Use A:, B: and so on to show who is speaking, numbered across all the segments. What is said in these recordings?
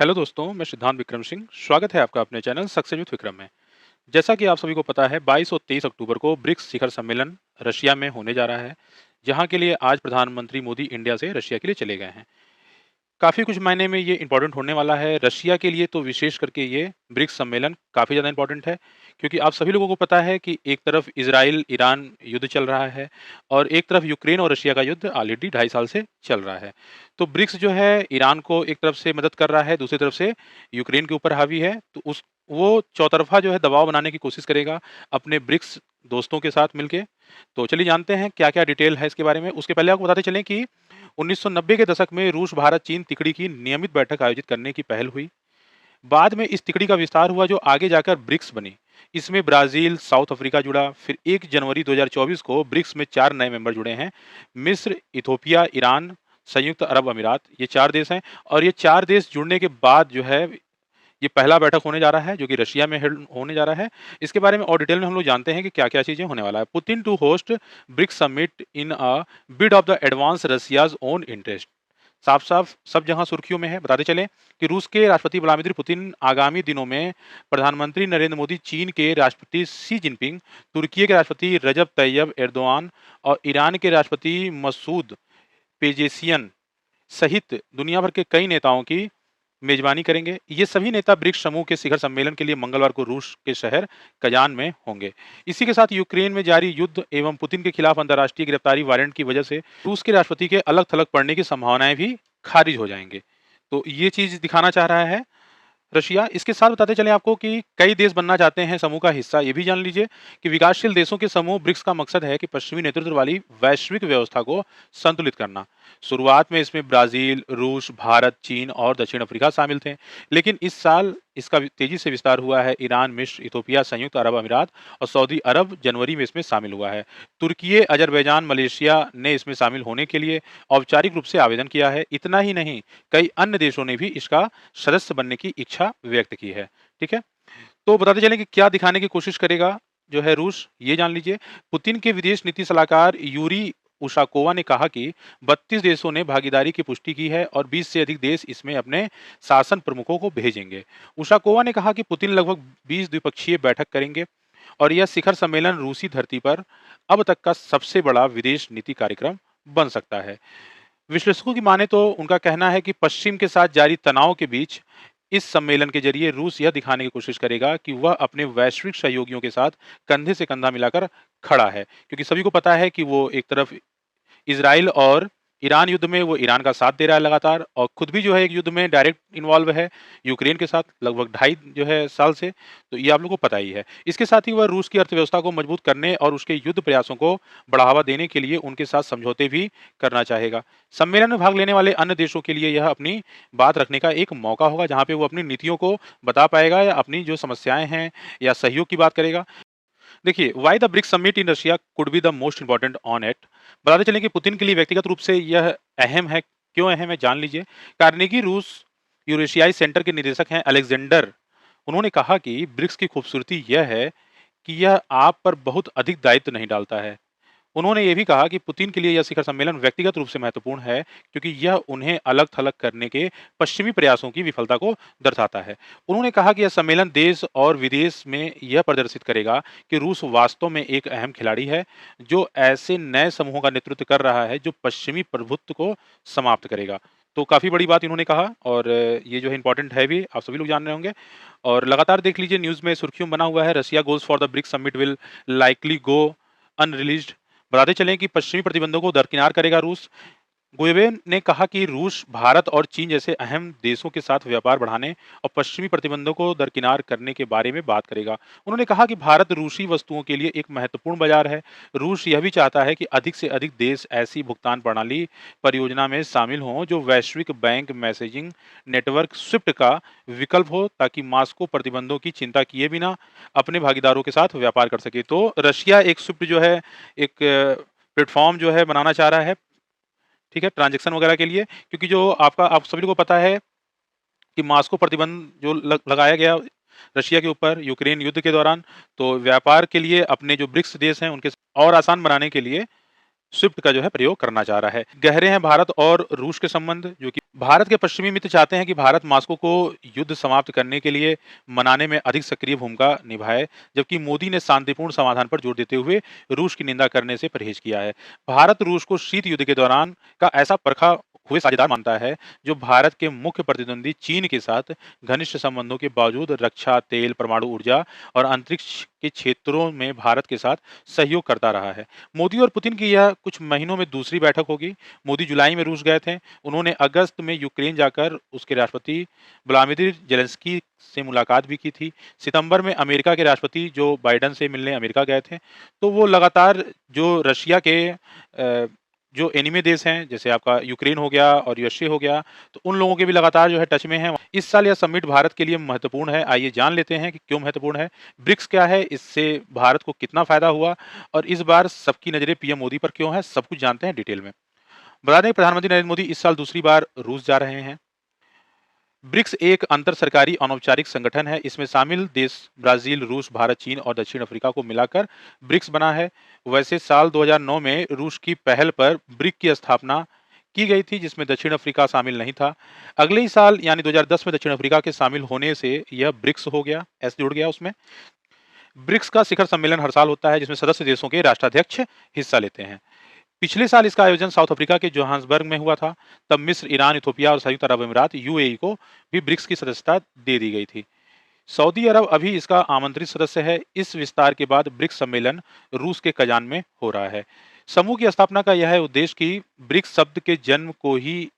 A: Hello दोस्तों, मैं सिद्धांत विक्रम सिंह। स्वागत है आपका अपने चैनल सक्सेस विद विक्रम में। जैसा कि आप सभी को पता है, 22 और 23 अक्टूबर को ब्रिक्स शिखर सम्मेलन रशिया में होने जा रहा है, जहां के लिए आज प्रधानमंत्री मोदी इंडिया से रशिया के लिए चले गए हैं। काफ़ी कुछ मायने में ये इम्पोर्टेंट होने वाला है। रशिया के लिए तो विशेष करके ये ब्रिक्स सम्मेलन काफ़ी ज़्यादा इम्पोर्टेंट है, क्योंकि आप सभी लोगों को पता है कि एक तरफ इज़राइल-ईरान युद्ध चल रहा है और एक तरफ यूक्रेन और रशिया का युद्ध ऑलरेडी ढाई साल से चल रहा है। तो ब्रिक्स जो है ईरान को एक तरफ से मदद कर रहा है, दूसरी तरफ से यूक्रेन के ऊपर हावी है, तो उस वो चौतरफा जो है दबाव बनाने की कोशिश करेगा अपने ब्रिक्स दोस्तों के साथ मिलके। तो चलिए जानते हैं क्या-क्या डिटेल है इसके बारे में। उसके पहले आपको बताते चलें कि 1990 के दशक में रूस, भारत, चीन तिकड़ी की नियमित बैठक आयोजित करने की पहल हुई। बाद में इस तिकड़ी का विस्तार हुआ जो आगे जाकर ब्रिक्स बनी। इसमें ब्राज़ील, साउथ अफ्रीका जुड़ा। फिर 1 जनवरी 2024 को ब्रिक्स में 4 नए मेंबर जुड़े हैं। मिस्र, इथियोपिया, ईरान, संयुक्त अरब अमीरात, ये 4 देश हैं और ये 4 देश जुड़ने के बाद जो है ये पहला बैठक होने जा रहा है जो कि रशिया में होने जा रहा है। इसके बारे में और डिटेल में हम लोग जानते हैं कि क्या-क्या चीज़ें होने वाला है। Putin to host BRICS summit in a bid of the advance Russia's own interest. साफ-साफ सब जगह सुर्खियों में है। बताते चलें कि रूस के राष्ट्रपति व्लादिमीर पुतिन आगामी दिनों में प्रधानमंत्री नरेंद्र मोदी, चीन के राष्ट्रपति शी जिनपिंग, तुर्की के राष्ट्रपति रजब तैयब एर्दोआन और ईरान के राष्ट्रपति मसूद पेजेशियन सहित दुनिया भर के कई नेताओं की मेजबानी करेंगे। ये सभी नेता ब्रिक्स समूह के शिखर सम्मेलन के लिए मंगलवार को रूस के शहर कजान में होंगे। इसी के साथ यूक्रेन में जारी युद्ध एवं पुतिन के खिलाफ अंतर्राष्ट्रीय गिरफ्तारी वारंट की वजह से रूस के राष्ट्रपति के अलग-थलग पड़ने की संभावनाएं भी खारिज हो जाएंगे। तो ये चीज दिखाना चाह रहा है रशिया। इसके साथ बताते चलें आपको कि कई देश बनना चाहते हैं समूह का हिस्सा। ये भी जान लीजिए कि विकासशील देशों के समूह ब्रिक्स का मकसद है कि पश्चिमी नेतृत्व वाली वैश्विक व्यवस्था को संतुलित करना। शुरुआत में इसमें ब्राजील, रूस, भारत, चीन और दक्षिण अफ्रीका शामिल थे, लेकिन इस साल इसका तेजी से विस्तार हुआ है। ईरान, मिस्र, इथियोपिया, संयुक्त अरब अमीरात और सऊदी अरब जनवरी में इसमें शामिल हुआ है। तुर्की, अजरबैजान, मलेशिया ने इसमें शामिल होने के लिए औपचारिक रूप से आवेदन किया है। इतना ही नहीं, कई अन्य देशों ने भी इसका सदस्य बनने की इच्छा व्यक्त की है। ठीक है? तो बताते चलें कि क्या दिखाने की कोशिश करेगा जो है रूस, ये जान लीजिए। पुतिन के विदेश नीति सलाहकार यूरी उशाकोवा ने कहा कि 32 देशों ने भागीदारी की पुष्टि की है और 20 से अधिक देश इसमें अपने शासन प्रमुखों को भेजेंगे। उशाकोवा ने कहा कि पुतिन लगभग 20 द्विपक्षीय बैठक करेंगे और यह शिखर सम्मेलन रूसी धरती पर अब तक का सबसे बड़ा विदेश नीति कार्यक्रम बन सकता है। विश्लेषकों की माने तो उनका कहना है कि पश्चिम के साथ जारी तनाव के बीच इस सम्मेलन के जरिए रूस यह दिखाने की कोशिश करेगा कि वह अपने वैश्विक सहयोगियों के साथ कंधे से कंधा मिलाकर खड़ा है, क्योंकि सभी को पता है कि वो एक तरफ इज़राइल और ईरान युद्ध में वो ईरान का साथ दे रहा है लगातार और खुद भी जो है एक युद्ध में डायरेक्ट इन्वॉल्व है यूक्रेन के साथ लगभग ढाई जो है साल से। तो ये आप लोगों को पता ही है। इसके साथ ही वह रूस की अर्थव्यवस्था को मजबूत करने और उसके युद्ध प्रयासों को बढ़ावा देने के लिए उनके साथ समझौते भी करना चाहेगा। सम्मेलन में भाग लेने वाले अन्य देशों के लिए यह अपनी बात रखने का एक मौका होगा, जहाँ पे वो अपनी नीतियों को बता पाएगा या अपनी जो समस्याएं हैं या सहयोग की बात करेगा। देखिए, why the BRICS summit in Russia could be the most important on it. बताते चलें कि पुतिन के लिए व्यक्तिगत रूप से यह अहम है। क्यों अहम है जान लीजिए। कार्नेगी रूस यूरेशियाई सेंटर के निदेशक हैं अलेक्जेंडर। उन्होंने कहा कि ब्रिक्स की खूबसूरती यह है कि यह आप पर बहुत अधिक दायित्व नहीं डालता है। उन्होंने ये भी कहा कि पुतिन के लिए यह शिखर सम्मेलन व्यक्तिगत रूप से महत्वपूर्ण है, क्योंकि यह उन्हें अलग-थलग करने के पश्चिमी प्रयासों की विफलता को दर्शाता है। उन्होंने कहा कि यह सम्मेलन देश और विदेश में यह प्रदर्शित करेगा कि रूस वास्तव में एक अहम खिलाड़ी है, जो ऐसे नए समूहों का नेतृत्व कर रहा है, जो पश्चिमी प्रभुत्व को समाप्त करेगा। तो काफ़ी बड़ी बात इन्होंने कहा और ये जो है इम्पोर्टेंट है भी, आप सभी लोग जान रहे होंगे। और लगातार देख लीजिए न्यूज़ में सुर्खियों में बना हुआ है, Russia goes for the BRICS summit will likely go unreleased. बताते चलें कि पश्चिमी प्रतिबंधों को दरकिनार करेगा रूस। गोयेव ने कहा कि रूस, भारत और चीन जैसे अहम देशों के साथ व्यापार बढ़ाने और पश्चिमी प्रतिबंधों को दरकिनार करने के बारे में बात करेगा। उन्होंने कहा कि भारत रूसी वस्तुओं के लिए एक महत्वपूर्ण बाजार है। रूस यह भी चाहता है कि अधिक से अधिक देश ऐसी भुगतान प्रणाली परियोजना में शामिल हों जो वैश्विक बैंक मैसेजिंग नेटवर्क स्विफ्ट का विकल्प हो, ताकि मॉस्को प्रतिबंधों की चिंता किए बिना अपने भागीदारों के साथ व्यापार कर सके। तो रशिया एक स्विफ्ट जो है एक प्लेटफॉर्म जो है बनाना चाह रहा है, ठीक है, ट्रांज़ैक्शन वगैरह के लिए, क्योंकि जो आपका आप सभी को पता है कि मॉस्को प्रतिबंध जो लगाया गया रशिया के ऊपर यूक्रेन युद्ध के दौरान, तो व्यापार के लिए अपने जो ब्रिक्स देश हैं उनके और आसान बनाने के लिए स्विफ्ट का जो है प्रयोग करना चाह रहा है। गहरे हैं भारत और रूस के संबंध, जो कि भारत के पश्चिमी मित्र चाहते हैं कि भारत मॉस्को को युद्ध समाप्त करने के लिए मनाने में अधिक सक्रिय भूमिका निभाए, जबकि मोदी ने शांतिपूर्ण समाधान पर जोर देते हुए रूस की निंदा करने से परहेज किया है। भारत रूस को शीत युद्ध के दौरान का ऐसा परखा हुए साझेदार मानता है, जो भारत के मुख्य प्रतिद्वंदी चीन के साथ घनिष्ठ संबंधों के बावजूद रक्षा, तेल, परमाणु ऊर्जा और अंतरिक्ष के क्षेत्रों में भारत के साथ सहयोग करता रहा है। मोदी और पुतिन की यह कुछ महीनों में दूसरी बैठक होगी। मोदी जुलाई में रूस गए थे। उन्होंने अगस्त में यूक्रेन जाकर उसके राष्ट्रपति व्लादिमीर ज़ेलेंस्की से मुलाकात भी की थी। सितंबर में अमेरिका के राष्ट्रपति जो बाइडेन से मिलने अमेरिका गए थे। तो वो लगातार जो रशिया के जो एनिमी देश हैं, जैसे आपका यूक्रेन हो गया और यूएसए हो गया, तो उन लोगों के भी लगातार जो है टच में हैं। इस साल यह समिट भारत के लिए महत्वपूर्ण है। आइए जान लेते हैं कि क्यों महत्वपूर्ण है, ब्रिक्स क्या है, इससे भारत को कितना फ़ायदा हुआ और इस बार सबकी नज़रें पीएम मोदी पर क्यों हैं, सब कुछ जानते हैं डिटेल में। बता दें प्रधानमंत्री नरेंद्र मोदी इस साल दूसरी बार रूस जा रहे हैं। ब्रिक्स एक अंतर सरकारी अनौपचारिक संगठन है। इसमें शामिल देश ब्राजील, रूस, भारत, चीन और दक्षिण अफ्रीका को मिलाकर ब्रिक्स बना है। वैसे साल 2009 में रूस की पहल पर ब्रिक की स्थापना की गई थी, जिसमें दक्षिण अफ्रीका शामिल नहीं था। अगले ही साल यानी 2010 में दक्षिण अफ्रीका के शामिल होने से यह ब्रिक्स हो गया, एस जुड़ गया उसमें। ब्रिक्स का शिखर सम्मेलन हर साल होता है, जिसमें सदस्य देशों के राष्ट्राध्यक्ष हिस्सा लेते हैं। पिछले साल इसका आयोजन साउथ अफ्रीका के जोहान्सबर्ग में हुआ था। तब मिस्र, ईरान, इथोपिया और संयुक्त अरब अमीरात यूएई को भी ब्रिक्स की सदस्यता दे दी गई थी। सऊदी अरब अभी इसका आमंत्रित सदस्य है। इस विस्तार के बाद ब्रिक्स सम्मेलन रूस के कजान में हो रहा है। समूह की स्थापना का यह उद्देश्य कि ब्रिक्स शब्द के जन्म को ही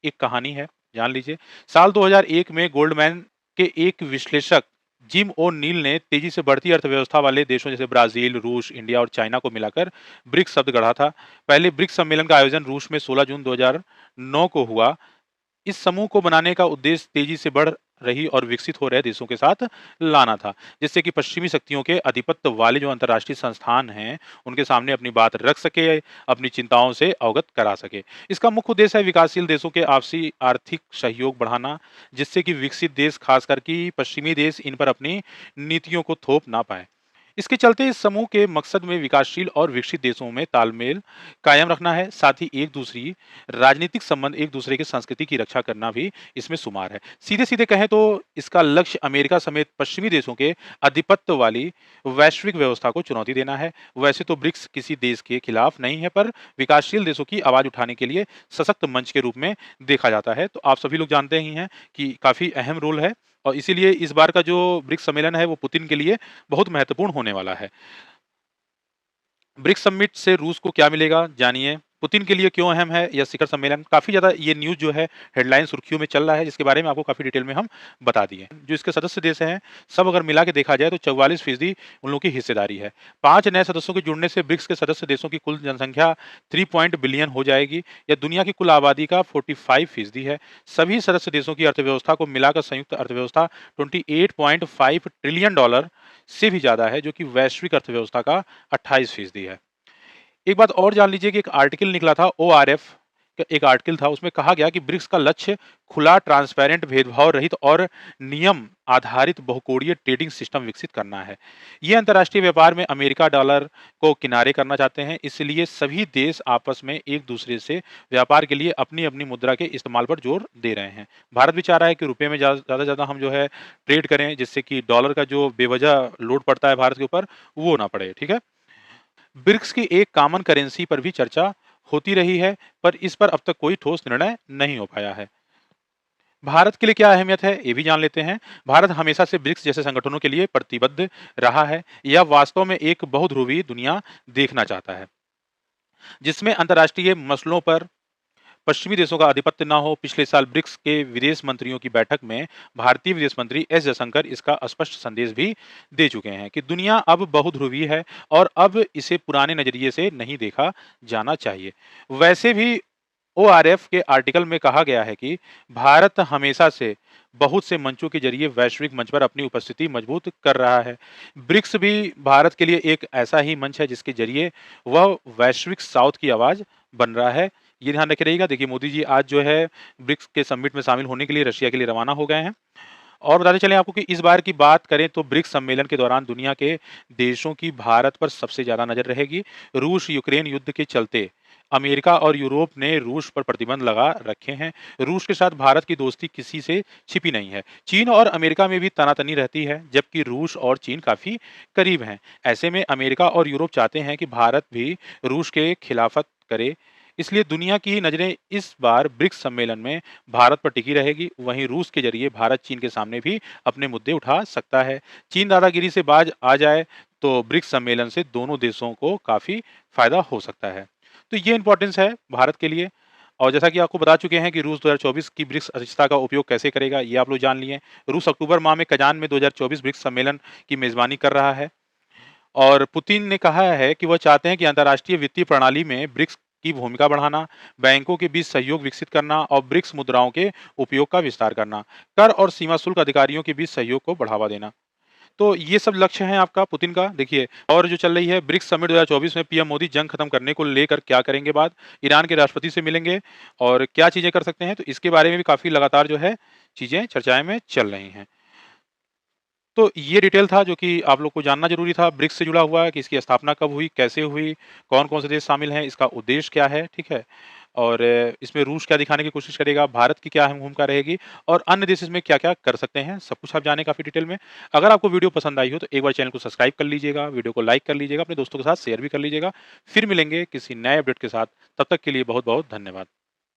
A: एक कहानी है, जान लीजिए। साल 2001 में गोल्डमैन के एक विश्लेषक जिम ओ नील ने तेजी से बढ़ती अर्थव्यवस्था वाले देशों जैसे ब्राजील, रूस, इंडिया और चाइना को मिलाकर ब्रिक्स शब्द गढ़ा था। पहले ब्रिक्स सम्मेलन का आयोजन रूस में 16 जून 2009 को हुआ। इस समूह को बनाने का उद्देश्य तेजी से बढ़ रही और विकसित हो रहे देशों के साथ लाना था, जिससे कि पश्चिमी शक्तियों के आधिपत्य वाले जो अंतर्राष्ट्रीय संस्थान हैं, उनके सामने अपनी बात रख सके, अपनी चिंताओं से अवगत करा सके। इसका मुख्य उद्देश्य है विकासशील देशों के आपसी आर्थिक सहयोग बढ़ाना, जिससे कि विकसित देश, खासकर कि पश्चिमी देश, इन पर अपनी नीतियों को थोप ना पाए। इसके चलते इस समूह के मकसद में विकासशील और विकसित देशों में तालमेल कायम रखना है। साथ ही एक दूसरी राजनीतिक संबंध, एक दूसरे की संस्कृति की रक्षा करना भी इसमें शुमार है। सीधे-सीधे कहें तो इसका लक्ष्य अमेरिका समेत पश्चिमी देशों के आधिपत्य वाली वैश्विक व्यवस्था को चुनौती देना है। वैसे तो ब्रिक्स किसी देश के खिलाफ नहीं है, पर विकासशील देशों की आवाज़ उठाने के लिए सशक्त मंच के रूप में देखा जाता है। तो आप सभी लोग जानते ही हैं कि काफ़ी अहम रोल है और इसीलिए इस बार का जो ब्रिक्स सम्मेलन है, वो पुतिन के लिए बहुत महत्वपूर्ण होने वाला है। ब्रिक्स समिट से रूस को क्या मिलेगा, जानिए। पुतिन के लिए क्यों अहम है यह शिखर सम्मेलन? काफ़ी ज़्यादा ये न्यूज़ जो है हेडलाइन सुर्खियों में चल रहा है, जिसके बारे में आपको काफ़ी डिटेल में हम बता दिए। जो इसके सदस्य देश हैं, सब अगर मिला के देखा जाए तो 44% उन लोगों की हिस्सेदारी है। 5 नए सदस्यों के जुड़ने से ब्रिक्स के सदस्य देशों की कुल जनसंख्या 3 बिलियन हो जाएगी। यह दुनिया की कुल आबादी का 45% है। सभी सदस्य देशों की अर्थव्यवस्था को मिलाकर संयुक्त अर्थव्यवस्था $28.5 ट्रिलियन से भी ज़्यादा है, जो कि वैश्विक अर्थव्यवस्था का 28% है। एक बात और जान लीजिए कि एक आर्टिकल निकला था ओआरएफ का, एक आर्टिकल था, उसमें कहा गया कि ब्रिक्स का लक्ष्य खुला, ट्रांसपेरेंट, भेदभाव रहित और नियम आधारित बहुकोणीय ट्रेडिंग सिस्टम विकसित करना है। ये अंतर्राष्ट्रीय व्यापार में अमेरिका डॉलर को किनारे करना चाहते हैं, इसलिए सभी देश आपस में एक दूसरे से व्यापार के लिए अपनी-अपनी मुद्रा के इस्तेमाल पर जोर दे रहे हैं। भारत भी चाह रहा है कि रुपए में ज़्यादा से ज़्यादा हम जो है ट्रेड करें, जिससे कि डॉलर का जो बेवजह लोड पड़ता है भारत के ऊपर, वो ना पड़े, ठीक है? ब्रिक्स की एक कॉमन करेंसी पर भी चर्चा होती रही है, पर इस पर अब तक कोई ठोस निर्णय नहीं हो पाया है। भारत के लिए क्या अहमियत है, ये भी जान लेते हैं। भारत हमेशा से ब्रिक्स जैसे संगठनों के लिए प्रतिबद्ध रहा है। यह वास्तव में एक बहुध्रुवीय दुनिया देखना चाहता है, जिसमें अंतर्राष्ट्रीय मसलों पर पश्चिमी देशों का आधिपत्य ना हो। पिछले साल ब्रिक्स के विदेश मंत्रियों की बैठक में भारतीय विदेश मंत्री एस जयशंकर इसका स्पष्ट संदेश भी दे चुके हैं कि दुनिया अब बहुध्रुवीय है और अब इसे पुराने नजरिए से नहीं देखा जाना चाहिए। वैसे भी ओआरएफ के आर्टिकल में कहा गया है कि भारत हमेशा से बहुत से मंचों के जरिए वैश्विक मंच पर अपनी उपस्थिति मजबूत कर रहा है। ब्रिक्स भी भारत के लिए एक ऐसा ही मंच है, जिसके जरिए वह वैश्विक साउथ की आवाज बन रहा है। ये ध्यान रखे रहिएगा। देखिए मोदी जी आज जो है ब्रिक्स के समिट में शामिल होने के लिए रशिया के लिए रवाना हो गए हैं। और बताते चलें आपको कि इस बार की बात करें तो ब्रिक्स सम्मेलन के दौरान दुनिया के देशों की भारत पर सबसे ज़्यादा नज़र रहेगी। रूस-यूक्रेन युद्ध के चलते अमेरिका और यूरोप ने रूस पर प्रतिबंध लगा रखे हैं। रूस के साथ भारत की दोस्ती किसी से छिपी नहीं है। चीन और अमेरिका में भी तनातनी रहती है, जबकि रूस और चीन काफ़ी करीब हैं। ऐसे में अमेरिका और यूरोप चाहते हैं कि भारत भी रूस के खिलाफत करे। इसलिए दुनिया की नज़रें इस बार ब्रिक्स सम्मेलन में भारत पर टिकी रहेगी। वहीं रूस के ज़रिए भारत चीन के सामने भी अपने मुद्दे उठा सकता है। चीन दादागिरी से बाज आ जाए तो ब्रिक्स सम्मेलन से दोनों देशों को काफ़ी फ़ायदा हो सकता है। तो ये इम्पोर्टेंस है भारत के लिए। और जैसा कि आपको बता चुके हैं कि रूस 2024 की ब्रिक्स अध्यक्षता का उपयोग कैसे करेगा, ये आप लोग जान लिए। रूस अक्टूबर माह में कजान में 2024 ब्रिक्स सम्मेलन की मेज़बानी कर रहा है। और पुतिन ने कहा है कि वह चाहते हैं कि अंतर्राष्ट्रीय वित्तीय प्रणाली में ब्रिक्स की भूमिका बढ़ाना, बैंकों के बीच सहयोग विकसित करना और ब्रिक्स मुद्राओं के उपयोग का विस्तार करना, कर और सीमा शुल्क अधिकारियों के बीच सहयोग को बढ़ावा देना। तो ये सब लक्ष्य हैं आपका पुतिन का। देखिए, और जो चल रही है ब्रिक्स समिट 2024 में पीएम मोदी जंग खत्म करने को लेकर क्या करेंगे बात, ईरान के राष्ट्रपति से मिलेंगे और क्या चीज़ें कर सकते हैं, तो इसके बारे में भी काफ़ी लगातार जो है चीज़ें चर्चाएँ में चल रही हैं। तो ये डिटेल था जो कि आप लोग को जानना ज़रूरी था ब्रिक्स से जुड़ा हुआ कि इसकी स्थापना कब हुई, कैसे हुई, कौन-कौन से देश शामिल हैं, इसका उद्देश्य क्या है, ठीक है? और इसमें रूस क्या दिखाने की कोशिश करेगा, भारत की क्या अहम भूमिका रहेगी और अन्य देश इसमें क्या-क्या कर सकते हैं, सब कुछ आप जाने काफ़ी डिटेल में। अगर आपको वीडियो पसंद आई हो तो एक बार चैनल को सब्सक्राइब कर लीजिएगा, वीडियो को लाइक कर लीजिएगा, अपने दोस्तों के साथ शेयर भी कर लीजिएगा। फिर मिलेंगे किसी नए अपडेट के साथ, तब तक के लिए बहुत-बहुत धन्यवाद।